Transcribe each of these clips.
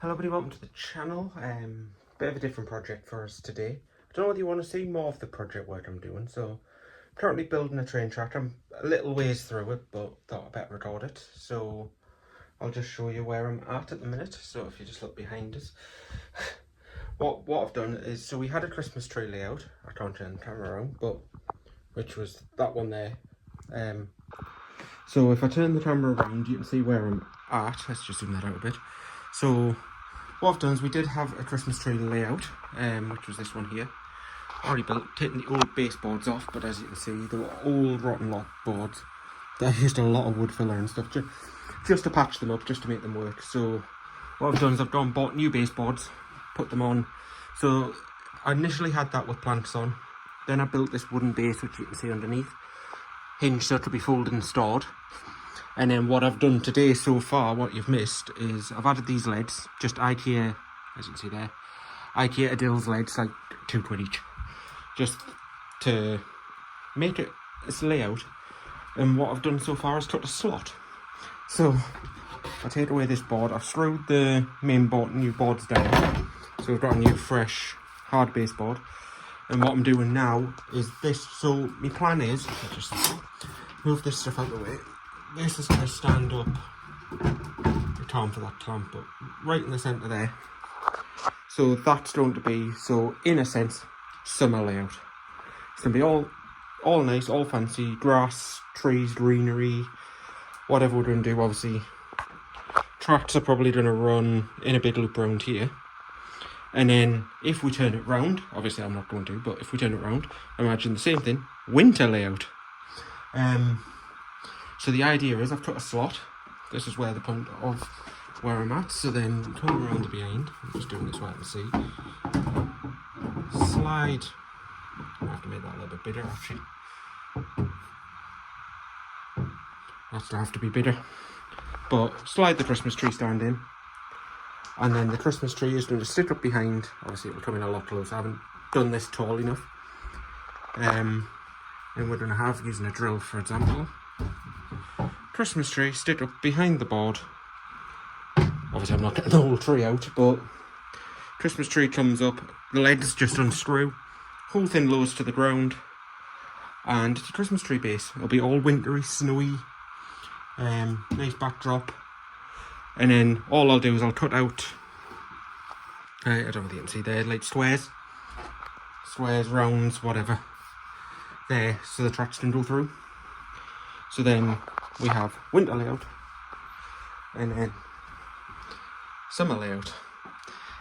Hello everybody, welcome to the channel. Bit of a different project for us today. I don't know whether you want to see more of the project work I'm doing. So I'm currently building a train track. I'm a little ways through it, but thought I'd better record it. So I'll just show you where I'm at the minute. So if you just look behind us. What I've done is, so we had a Christmas tree layout. I can't turn the camera around, but which was that one there. So if I turn the camera around, you can see where I'm at. Let's just zoom that out a bit. So what I've done is we did have a Christmas tree layout, which was this one here. Already built, taking the old baseboards off, but as you can see, they were old rotten lot boards. I used a lot of wood filler and stuff just to patch them up, just to make them work. So what I've done is I've gone and bought new baseboards, put them on. So I initially had that with planks on. Then I built this wooden base, which you can see underneath, hinged so it'll be folded and stored. And then what I've done today so far, what you've missed, is I've added these leads, just IKEA, as you can see there, IKEA Adil's leads, like £2 each, just to make it this layout. And what I've done so far is cut a slot. So I take away this board, I've screwed the main board, new boards down, so we've got a new fresh hard baseboard. And what I'm doing now is this. So my plan is, I'll just move this stuff out of the way. This is going to stand up, the clamp for that clamp, but right in the centre there. So that's going to be, so in a sense, summer layout. It's going to be all nice, all fancy, grass, trees, greenery, whatever we're going to do. Obviously, tracks are probably going to run in a big loop around here. And then if we turn it round, obviously I'm not going to, but if we turn it round, imagine the same thing, winter layout. So the idea is I've cut a slot. This is where the point of where I'm at. So then come around the behind. I'm just doing this so I can see. Slide. I have to make that a little bit bigger actually. That's to have to be bigger. But slide the Christmas tree stand in. And then the Christmas tree is going to sit up behind. Obviously it will come in a lot closer. I haven't done this tall enough. And we're going to have, using a drill for example, Christmas tree stick up behind the board. Obviously I'm not getting the whole tree out, but Christmas tree comes up, the legs just unscrew, whole thing lowers to the ground, and it's a Christmas tree base. It'll be all wintry, snowy, nice backdrop. And then all I'll do is I'll cut out, I don't know if you can see there, like squares, rounds, whatever, there, so the tracks can go through. So then we have winter layout, and then summer layout.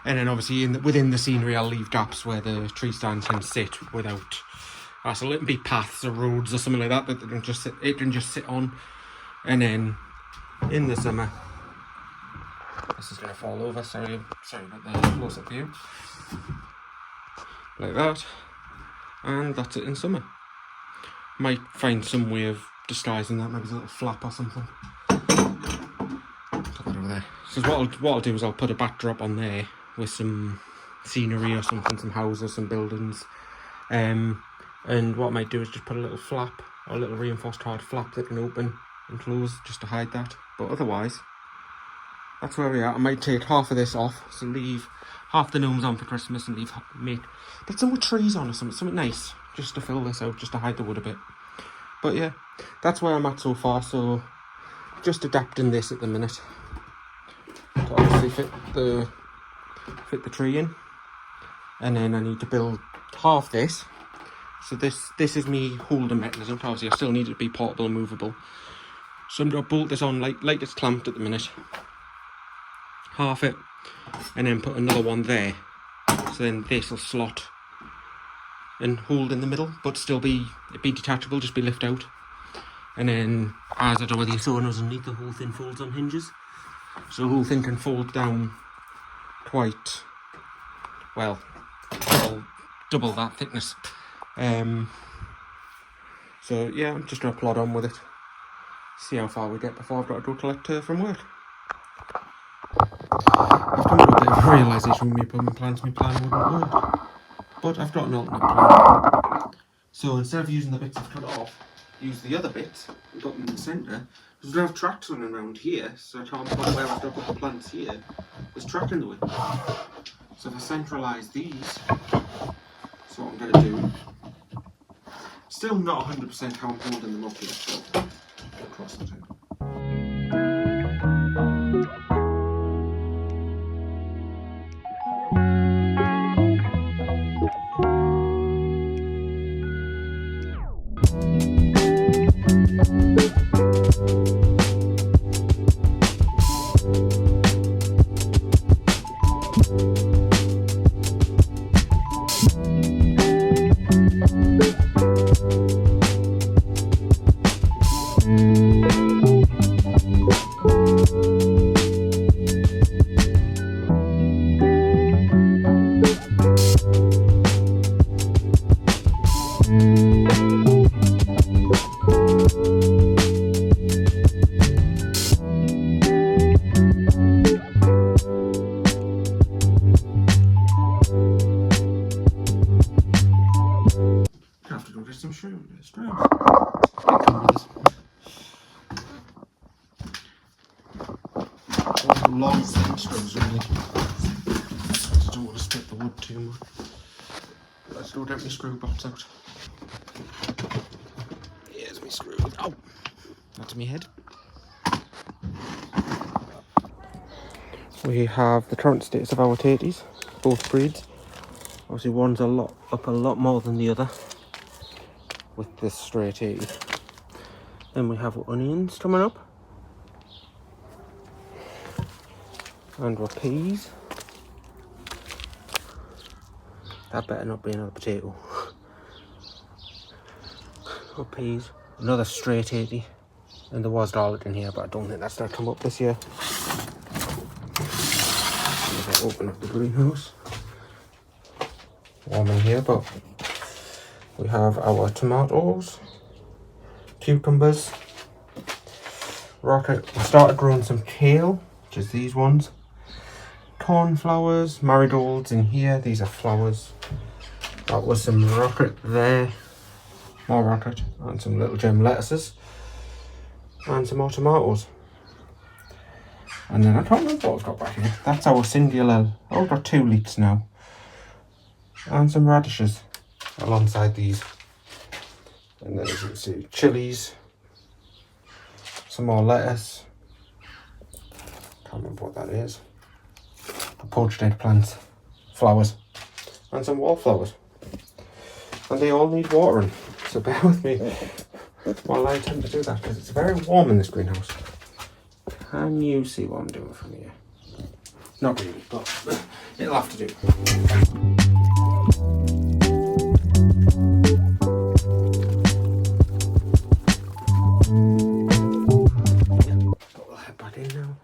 And then obviously within the scenery I'll leave gaps where the tree stand can sit without, so it can be paths or roads or something like that that it can just sit on. And then in the summer, this is going to fall over, sorry about the close-up view, like that, and that's it in summer. Might find some way of disguising that, maybe a little flap or something. Put that over there. So what I'll do is I'll put a backdrop on there with some scenery or something, some houses, some buildings, and what I might do is just put a little flap or a little reinforced hard flap that can open and close just to hide that. But otherwise, that's where we are. I might take half of this off, so leave half the gnomes on for Christmas and get some with trees on or something nice, just to fill this out, just to hide the wood a bit. But yeah, that's where I'm at so far. So just adapting this at the minute to obviously fit the tree in, and then I need to build half this. So this is me holding mechanism. Obviously I still need it to be portable and movable. So I'm going to bolt this on like it's clamped at the minute. Half it, and then put another one there. So then this will slot and hold in the middle, but still be detachable, just be lift out. And then, as I don't know whether you saw when I was underneath, the whole thing folds on hinges. So the whole thing can fold down quite well, double that thickness. So yeah, I'm just going to plod on with it, see how far we get before I've got to go collect her from work. I've come to a bit of a realisation with my plans, my plan wouldn't work. But I've got an alternate plan. So instead of using the bits I've cut off, use the other bits and put them in the centre. Because we don't have tracks running around here, so I can't put where I've got the plants here. there's track in the way. So if I centralise these, that's what I'm going to do. Still not 100% how I'm holding them up here, so I'll cross that out. Some screws. Long thin screws really. I don't want to split the wood too much. Let's load out my screw box out. Here's my screw. Oh! That's my head. We have the current status of our taties, both breeds. Obviously one's up a lot more than the other with this stray taty. Then we have onions coming up. And our peas. That better not be another potato. Our peas. Another stray taty. And there was garlic in here, but I don't think that's going to come up this year. Open up the greenhouse. Warm in here, but we have our tomatoes, cucumbers, rocket. We started growing some kale, which is these ones. Cornflowers, marigolds in here. These are flowers. That was some rocket there, more rocket, and some little gem lettuces, and some more tomatoes. And then I can't remember what I've got back here. That's our singular. Oh, we've got 2 leeks now. And some radishes alongside these. And then as you can see, chilies. Some more lettuce. Can't remember what that is. Poached eggplants. Flowers. And some wallflowers. And they all need watering. So bear with me while I attempt to do that, because it's very warm in this greenhouse. Can you see what I'm doing from here? Not really, but it'll have to do. But we'll head back in now.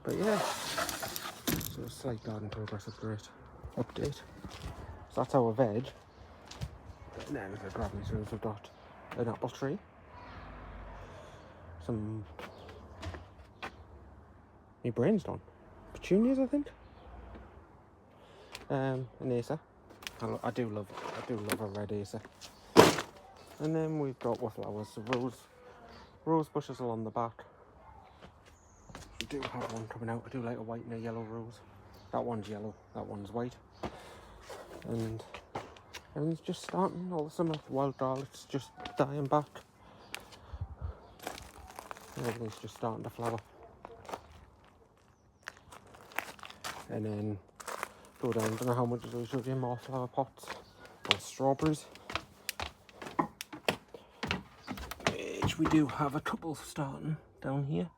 But yeah, so a slight garden progress update. So that's our veg. And then if I grab these rooms, we've got an apple tree. Some... my brain's gone. Petunias, I think. An acer. I do love a red acer. And then we've got what flowers? So rose bushes along the back. We do have one coming out. I do like a white and a yellow rose. That one's yellow. That one's white. And everything's just starting. All the summer wild garlic's just dying back. Everything's just starting to flower. And then go down, don't know how much I showed you, more flower pots, more strawberries. Which we do have a couple starting down here.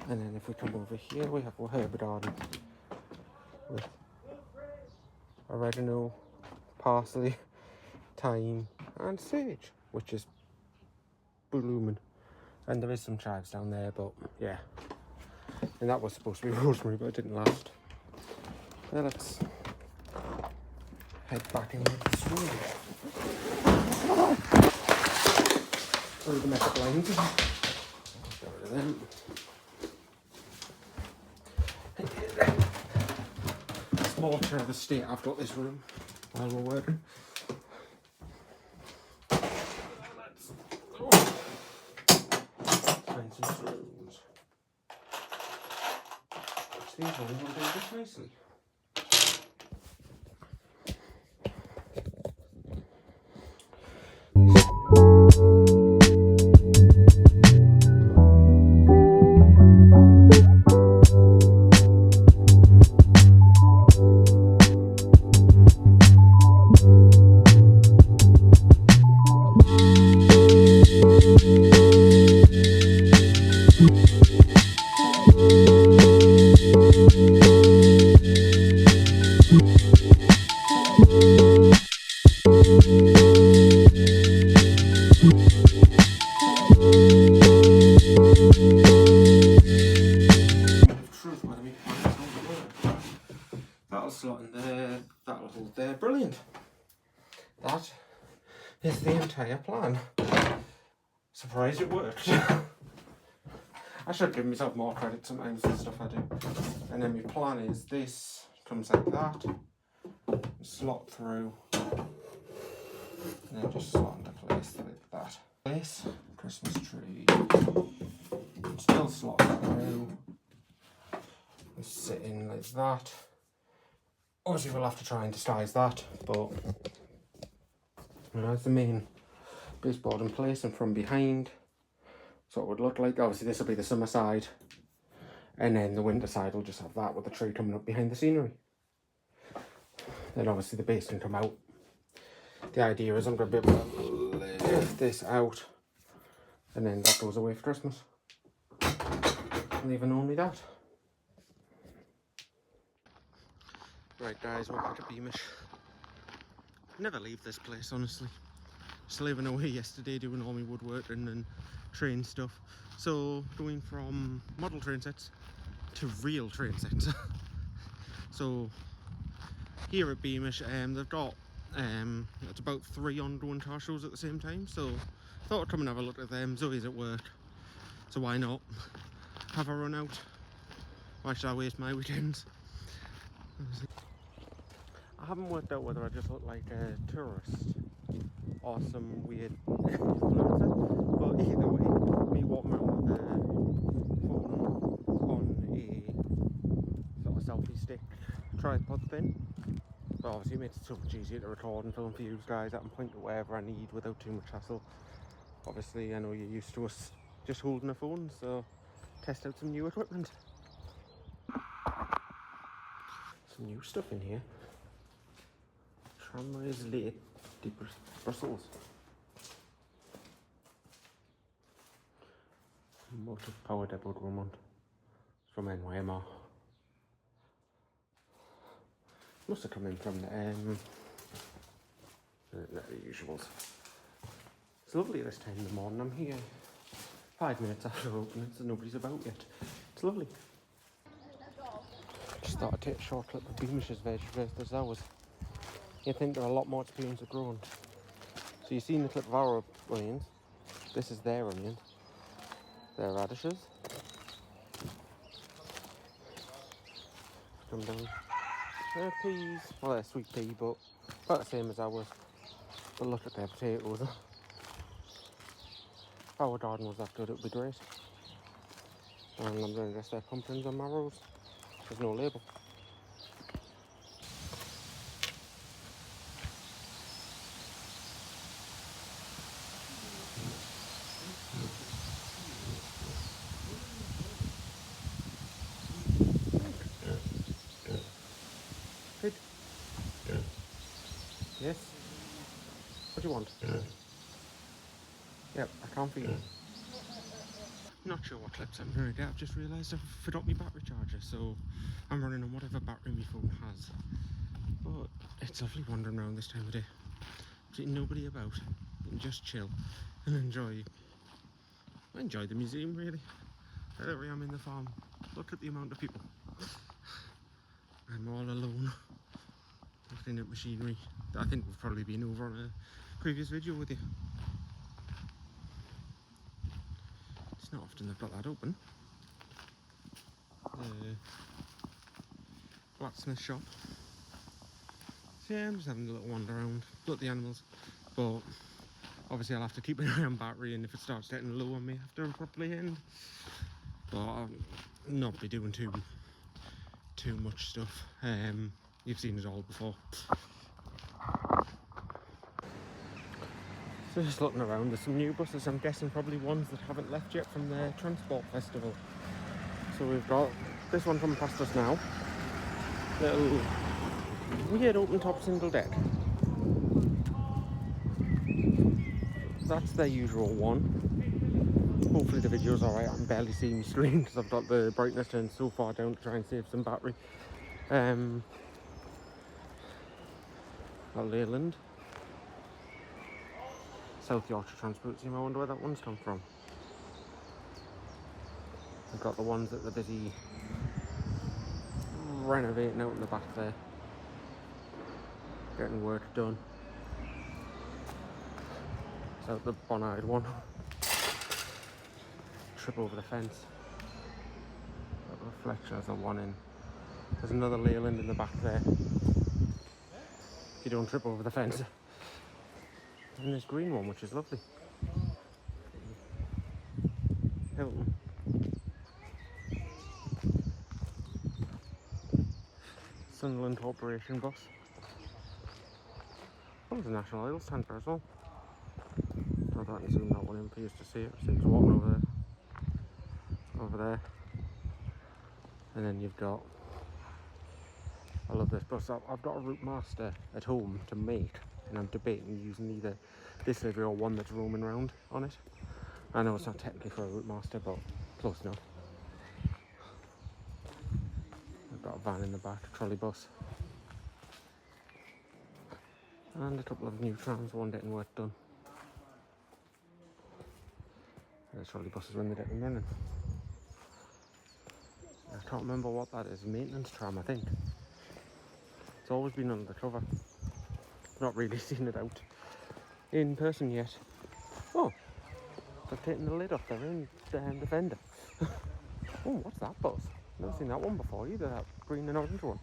And then if we come over here, we have our herb garden with oregano, parsley, thyme, and sage, which is blooming. And there is some chives down there, but yeah. And that was supposed to be rosemary, but it didn't last. Now let's head back in with this room. Through the metal blinds. Get rid of them. Small to the state I've got this room while we're working. Let's find some screws. these ones will do this nicely. That'll slot in there, that'll hold there, brilliant. That is the entire plan. Surprised it worked. I should give myself more credit sometimes for the stuff I do. And then my plan is this comes like that, slot through, and then just slot into place like that. Place, Christmas tree, still slot through, and sit in like that. Obviously we'll have to try and disguise that, but that's the main baseboard in place, and from behind, so it would look like, obviously this will be the summer side, and then the winter side will just have that with the tree coming up behind the scenery. Then obviously the base can come out. The idea is I'm going to be able to lift this out, and then that goes away for Christmas, leaving only that. Right guys, we're back at Beamish. Never leave this place, honestly. Just living away yesterday doing all my woodworking and train stuff. So going from model train sets to real train sets. So here at Beamish, they've got it's about 3 ongoing car shows at the same time. So thought I'd come and have a look at them. Zoe's at work, so why not have a run out? Why should I waste my weekends? I haven't worked out whether I just look like a tourist or some weird influencer, but either way, me walking around with a phone on a sort of selfie stick tripod thing, but obviously it makes it so much easier to record and film for you guys. I can point to wherever I need without too much hassle. Obviously I know you're used to us just holding a phone, so test out some new equipment. Some new stuff in here. Tramways late to Brussels. Motive power depot remote from NYMR. Must have come in from the usuals. It's lovely this time in the morning. I'm here 5 minutes after opening, so nobody's about yet. It's lovely. Just thought I'd take a short clip of Beamish's veg versus ours. You think they're a lot more experienced at growing. So you've seen the clip of our onions. This is their onions. Their radishes. Come down. Their peas. Well, they're sweet pea, but about the same as ours. But look at their potatoes. If our garden was that good, it would be great. And I'm going to guess their pumpkins and marrows. There's no label. Good. Yes? What do you want? Yep, I can't feed you. Not sure what clips I'm going to get. I've just realised I've forgot my battery charger, so I'm running on whatever battery my phone has. But it's lovely wandering around this time of day. There's nobody about. You can just chill and enjoy the museum, really. There I am in the farm. Look at the amount of people. I'm all alone, looking at machinery that I think we've probably been over on a previous video with you. It's not often they've got that open. The blacksmith shop. So yeah, I'm just having a little wander around, look at the animals, but obviously I'll have to keep an eye on battery, and if it starts getting low I may have to probably end. But I'll not be doing too too much stuff. You've seen it all before. So just looking around, there's some new buses, I'm guessing probably ones that haven't left yet from the Transport Festival. So we've got this one coming past us now. Little weird open top single deck. That's their usual one. Hopefully the video's alright. I can barely see my screen because I've got the brightness turned so far down to try and save some battery. Leyland. South Yorkshire Transport Team, I wonder where that one's come from. We've got the ones that they're busy renovating out in the back there. Getting work done. So the one-eyed one. Trip over the fence. Got the reflection as a one in. There's another Leyland in the back there. If you don't trip over the fence. And this green one, which is lovely. Hilton. Sunderland Corporation bus. Oh, there's a National Oil stand there as well. I thought I can zoom that one in for you to see it. So it's walking over there. And then you've got, I love this bus. I've got a Route Master at home to make, and I'm debating using either this livery or one that's roaming around on it. I know it's not technically for a Route Master, but close enough. I've got a van in the back, a trolley bus. And a couple of new trams, one getting work done. The trolley buses when they get them running. I can't remember what that is, maintenance tram I think. It's always been under the cover. Not really seen it out in person yet. Oh, they've taken the lid off their own Defender. Oh, what's that bus? Never seen that one before either, that green and orange one.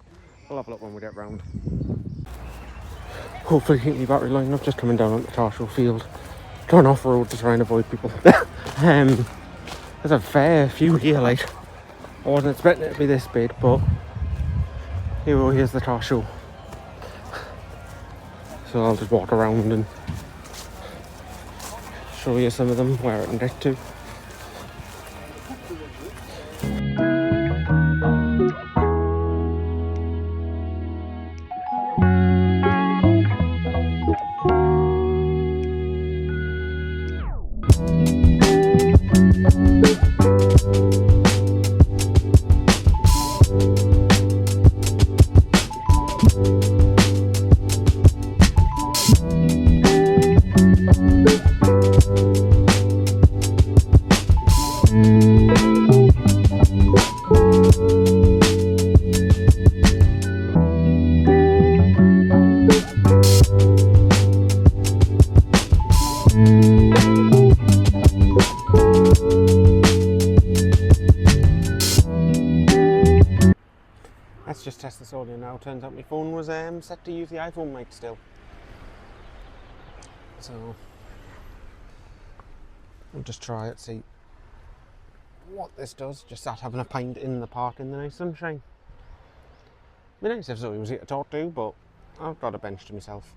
We'll have a look when we get round. Hopefully keep my battery line up, just coming down on the Tarshill field. Going off road to try and avoid people. There's a fair few here, like. I wasn't expecting it to be this big, but here's the Tarshill. So I'll just walk around and show you some of them where I can get to. Let's just test this audio now. Turns out my phone was set to use the iPhone mic still. So we'll just try it, see what this does. Just sat having a pint in the park in the nice sunshine. It'd be nice if Zoe was here to talk to, but I've got a bench to myself.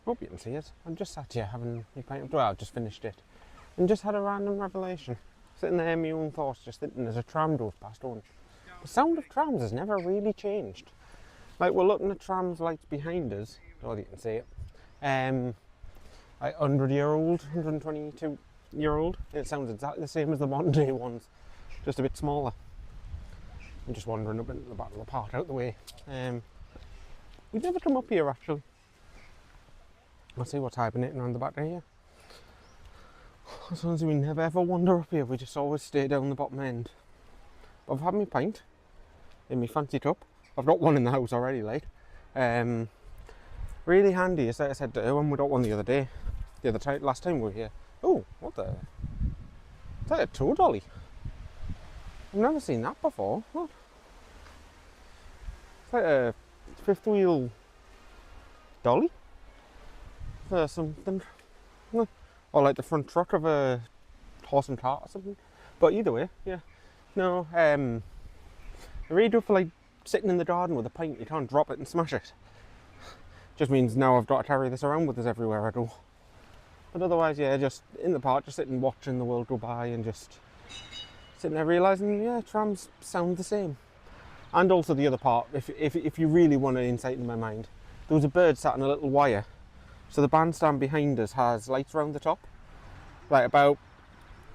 Hope you can see it. I'm just sat here having my pint. Well, I've just finished it. And just had a random revelation. Sitting there in my own thoughts, just thinking as a tram drove past on. The sound of trams has never really changed. Like, we're looking at trams lights behind us. Oh, you can see it. Like 100-year-old, 122-year-old. It sounds exactly the same as the modern day ones, just a bit smaller. I'm just wandering up into the back of the park out the way. We've never come up here actually. I'll see what's hibernating around the back of here. As long as we never ever wander up here, we just always stay down the bottom end. But I've had my pint in my fancy cup. I've got one in the house already, like. Really handy, as I said to her when we got one the other day. Last time we were here. Oh, what the? Is that a tow dolly? I've never seen that before. What? It's like a fifth wheel dolly for something. Or like the front truck of a horse and cart or something. But either way, yeah. No, I really do for like sitting in the garden with a pint. You can't drop it and smash it. Just means now I've got to carry this around with us everywhere I go. But otherwise, yeah, just in the park, just sitting watching the world go by and just sitting there realising, yeah, trams sound the same. And also the other part, if you really want an insight in my mind, there was a bird sat on a little wire. So the bandstand behind us has lights around the top, like about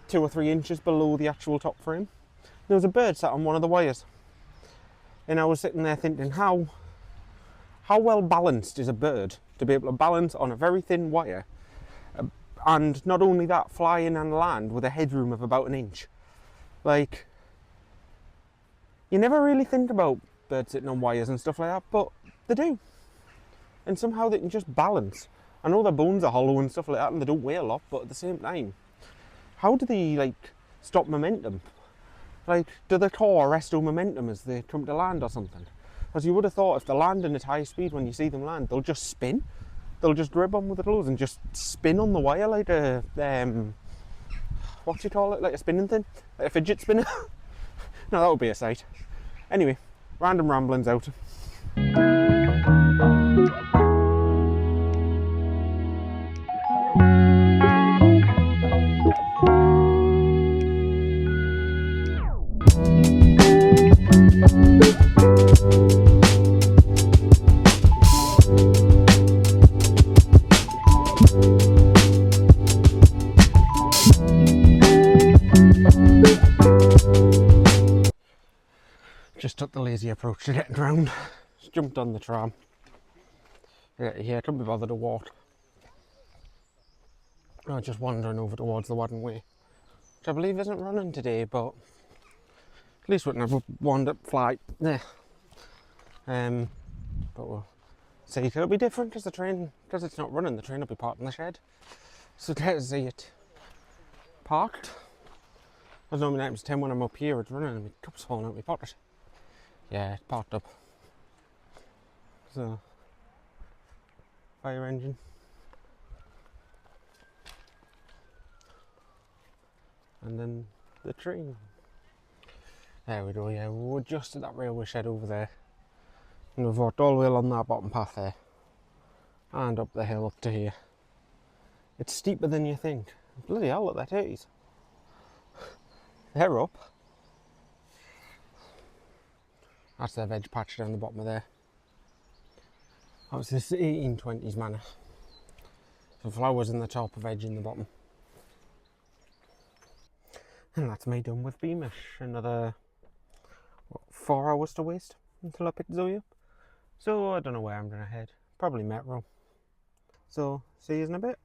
2 or 3 inches below the actual top frame. There was a bird sat on one of the wires. And I was sitting there thinking, how well balanced is a bird to be able to balance on a very thin wire, and not only that, fly in and land with a headroom of about 1 inch. Like, you never really think about birds sitting on wires and stuff like that, but they do. And somehow they can just balance. I know their bones are hollow and stuff like that and they don't weigh a lot, but at the same time, how do they like stop momentum? Like, do the core arrest momentum as they come to land or something? Because you would have thought if they're landing at high speed, when you see them land, they'll just spin. They'll just grip on with the claws and just spin on the wire like a, what do you call it? Like a spinning thing? Like a fidget spinner? No, that would be a sight. Anyway, random ramblings out. Just took the lazy approach to getting round. Just jumped on the tram. Yeah, couldn't be bothered to walk. I was just wandering over towards the Wadden Way, which I believe isn't running today, but at least wouldn't have a wound-up flight there. But we'll see. It'll be different because the train, because it's not running, the train will be parked in the shed. So get to see it parked. I was normally 9 to 10 when I'm up here, it's running and my cup's falling out of my pocket. Yeah, it's parked up. So, fire engine. And then the train. There we go, yeah, we're just at that railway shed over there. And we've walked all the way along that bottom path there. And up the hill up to here. It's steeper than you think. Bloody hell, look, that is. They're up. That's their veg patch down the bottom of there. That was this 1820s manor. So flowers in the top, veg in the bottom. And that's me done with Beamish. Another, what, 4 hours to waste until I pick Zoe up. So I don't know where I'm going to head. Probably Metro. So see you in a bit.